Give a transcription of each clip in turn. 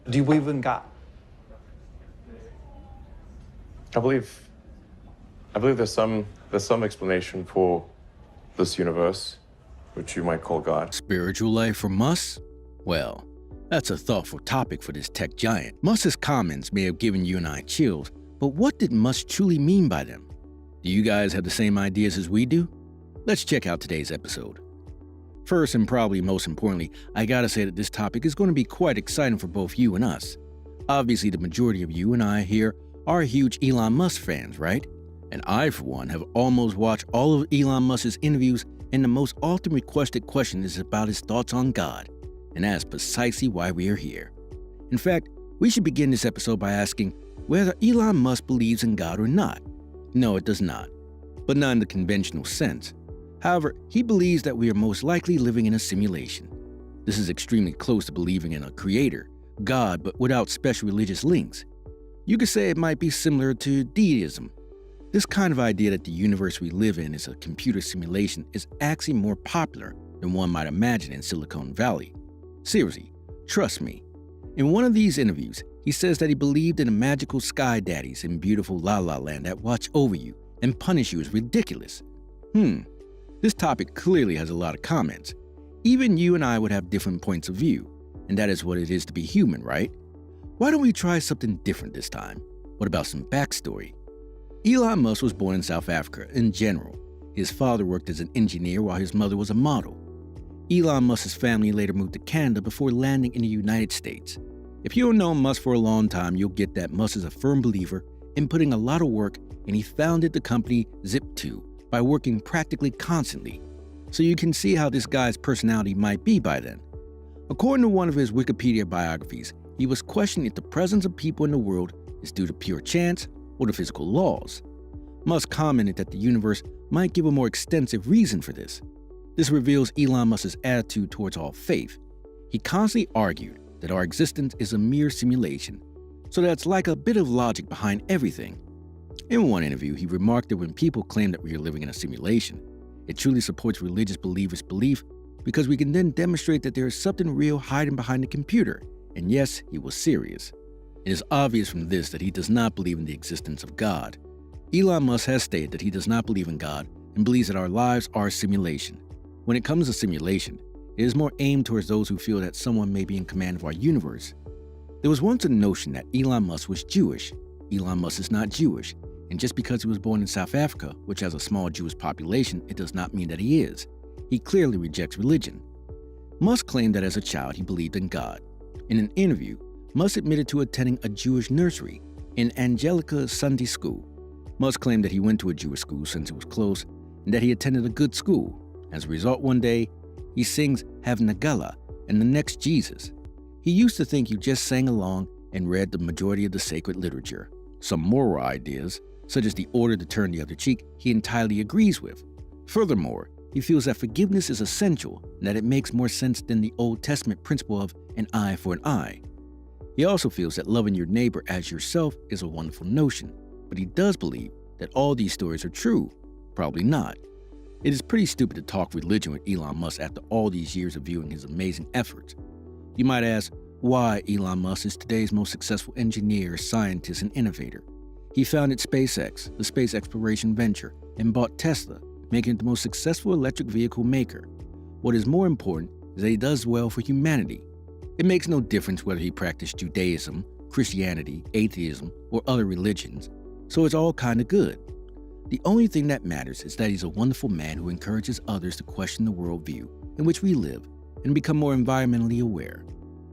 Do you believe in God? I believe there's some explanation for this universe, which you might call God. Spiritual life for Musk? Well, that's a thoughtful topic for this tech giant. Musk's comments may have given you and I chills, but what did Musk truly mean by them? Do you guys have the same ideas as we do? Let's check out today's episode. First, and probably most importantly, I gotta say that this topic is going to be quite exciting for both you and us. Obviously, the majority of you and I here are huge Elon Musk fans, right? And I, for one, have almost watched all of Elon Musk's interviews, and the most often requested question is about his thoughts on God. And that's precisely why we are here. In fact, we should begin this episode by asking whether Elon Musk believes in God or not. No, it does not, but not in the conventional sense. However, he believes that we are most likely living in a simulation. This is extremely close to believing in a creator, God, but without special religious links. You could say it might be similar to deism. This kind of idea that the universe we live in is a computer simulation is actually more popular than one might imagine in Silicon Valley. Seriously, trust me. In one of these interviews, he says that he believed in the magical sky daddies in beautiful La La Land that watch over you and punish you is ridiculous. This topic clearly has a lot of comments. Even you and I would have different points of view, and that is what it is to be human, right? Why don't we try something different this time? What about some backstory? Elon Musk was born in South Africa in general. His father worked as an engineer while his mother was a model. Elon Musk's family later moved to Canada before landing in the United States. If you don't know Musk for a long time, you'll get that Musk is a firm believer in putting a lot of work, and he founded the company Zip2 by working practically constantly. So you can see how this guy's personality might be by then. According to one of his Wikipedia biographies, he was questioning if the presence of people in the world is due to pure chance or the physical laws. Musk commented that the universe might give a more extensive reason for this. This reveals Elon Musk's attitude towards all faith. He constantly argued that our existence is a mere simulation, so that's like a bit of logic behind everything. In one interview, he remarked that when people claim that we are living in a simulation, it truly supports religious believers' belief because we can then demonstrate that there is something real hiding behind the computer. And yes, he was serious. It is obvious from this that he does not believe in the existence of God. Elon Musk has stated that he does not believe in God and believes that our lives are a simulation. When it comes to simulation, it is more aimed towards those who feel that someone may be in command of our universe. There was once a notion that Elon Musk was Jewish. Elon Musk is not Jewish, and just because he was born in South Africa, which has a small Jewish population, it does not mean that he is. He clearly rejects religion. Musk claimed that as a child he believed in God. In an interview, Musk admitted to attending a Jewish nursery in ANGLICAN Sunday school. Musk claimed that he went to a Jewish school since it was close and that he attended a good school. As a result, one day, he sings Have Nagala and the next Jesus. He used to think you just sang along and read the majority of the sacred literature. Some moral ideas, such as the order to turn the other cheek, he entirely agrees with. Furthermore, he feels that forgiveness is essential and that it makes more sense than the Old Testament principle of an eye for an eye. He also feels that loving your neighbor as yourself is a wonderful notion, but he does believe that all these stories are true. Probably not. It is pretty stupid to talk religion with Elon Musk after all these years of viewing his amazing efforts. You might ask why Elon Musk is today's most successful engineer, scientist, and innovator. He founded SpaceX, the space exploration venture, and bought Tesla, making it the most successful electric vehicle maker. What is more important is that he does well for humanity. It makes no difference whether he practiced Judaism, Christianity, atheism, or other religions, so it's all kinda good. The only thing that matters is that he's a wonderful man who encourages others to question the worldview in which we live and become more environmentally aware.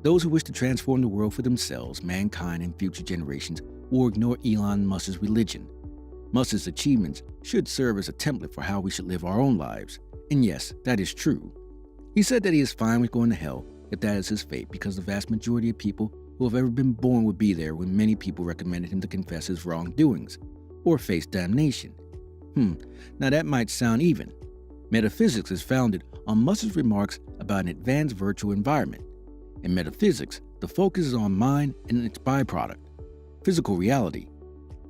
Those who wish to transform the world for themselves, mankind, and future generations will ignore Elon Musk's religion. Musk's achievements should serve as a template for how we should live our own lives. And yes, that is true. He said that he is fine with going to hell if that is his fate because the vast majority of people who have ever been born would be there when many people recommended him to confess his wrongdoings or face damnation. Now that might sound even. Metaphysics is founded on Musk's remarks about an advanced virtual environment. In metaphysics, the focus is on mind and its byproduct, physical reality.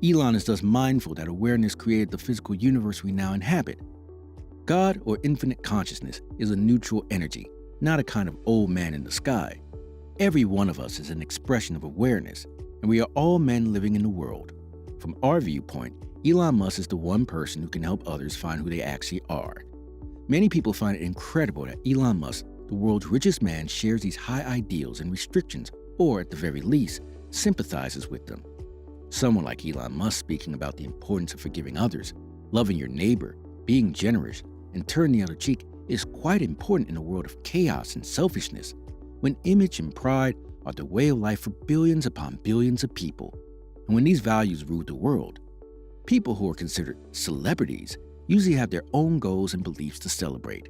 Elon is thus mindful that awareness created the physical universe we now inhabit. God, or infinite consciousness, is a neutral energy, not a kind of old man in the sky. Every one of us is an expression of awareness, and we are all men living in the world. From our viewpoint, Elon Musk is the one person who can help others find who they actually are. Many people find it incredible that Elon Musk, the world's richest man, shares these high ideals and restrictions, or at the very least, sympathizes with them. Someone like Elon Musk speaking about the importance of forgiving others, loving your neighbor, being generous, and turning the other cheek is quite important in a world of chaos and selfishness, when image and pride are the way of life for billions upon billions of people. And when these values rule the world, people who are considered celebrities usually have their own goals and beliefs to celebrate.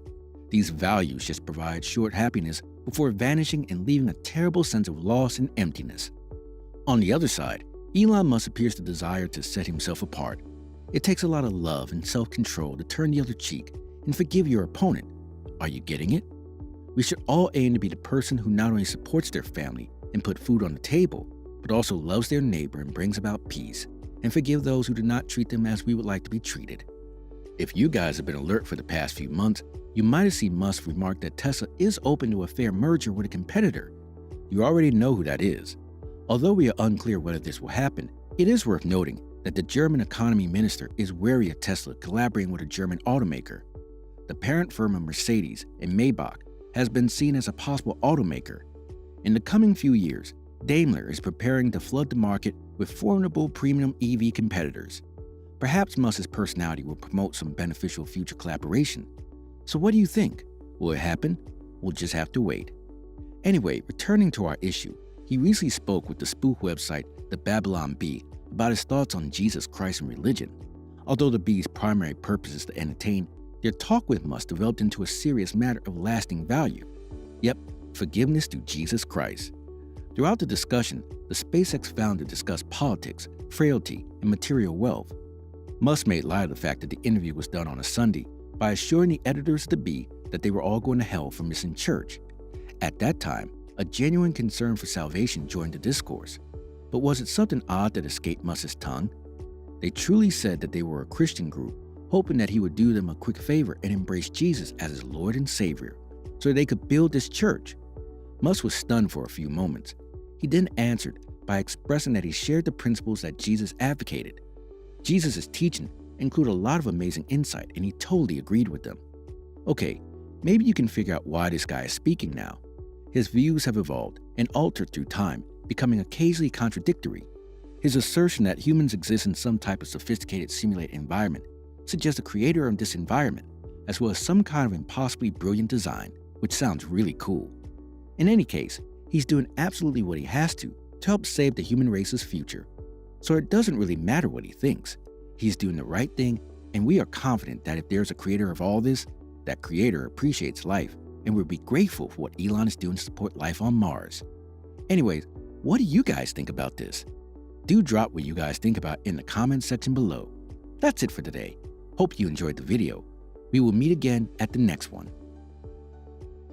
These values just provide short happiness before vanishing and leaving a terrible sense of loss and emptiness. On the other side, Elon Musk appears to desire to set himself apart. It takes a lot of love and self-control to turn the other cheek and forgive your opponent. Are you getting it? We should all aim to be the person who not only supports their family and put food on the table, but also loves their neighbor and brings about peace, and forgive those who do not treat them as we would like to be treated. If you guys have been alert for the past few months, you might have seen Musk remark that Tesla is open to a fair merger with a competitor. You already know who that is. Although we are unclear whether this will happen, it is worth noting that the German economy minister is wary of Tesla collaborating with a German automaker. The parent firm of Mercedes and Maybach has been seen as a possible automaker. In the coming few years, Daimler is preparing to flood the market with formidable premium EV competitors. Perhaps Musk's personality will promote some beneficial future collaboration. So what do you think? Will it happen? We'll just have to wait. Anyway, returning to our issue, he recently spoke with the spoof website The Babylon Bee about his thoughts on Jesus Christ and religion. Although the Bee's primary purpose is to entertain, their talk with Musk developed into a serious matter of lasting value. Yep, forgiveness through Jesus Christ. Throughout the discussion, the SpaceX founder discussed politics, frailty, and material wealth. Musk made light of the fact that the interview was done on a Sunday by assuring the editors of the Bee that they were all going to hell for missing church. At that time, a genuine concern for salvation joined the discourse. But was it something odd that escaped Musk's tongue? They truly said that they were a Christian group, hoping that he would do them a quick favor and embrace Jesus as his Lord and Savior, so they could build this church. Musk was stunned for a few moments. He then answered by expressing that he shared the principles that Jesus advocated. Jesus' teaching included a lot of amazing insight, and he totally agreed with them. Okay, maybe you can figure out why this guy is speaking now. His views have evolved and altered through time, becoming occasionally contradictory. His assertion that humans exist in some type of sophisticated simulated environment suggests a creator of this environment, as well as some kind of impossibly brilliant design, which sounds really cool. In any case, he's doing absolutely what he has to help save the human race's future. So it doesn't really matter what he thinks. He's doing the right thing, and we are confident that if there's a creator of all this, that creator appreciates life and will be grateful for what Elon is doing to support life on Mars. Anyways, what do you guys think about this? Do drop what you guys think about in the comments section below. That's it for today. Hope you enjoyed the video. We will meet again at the next one.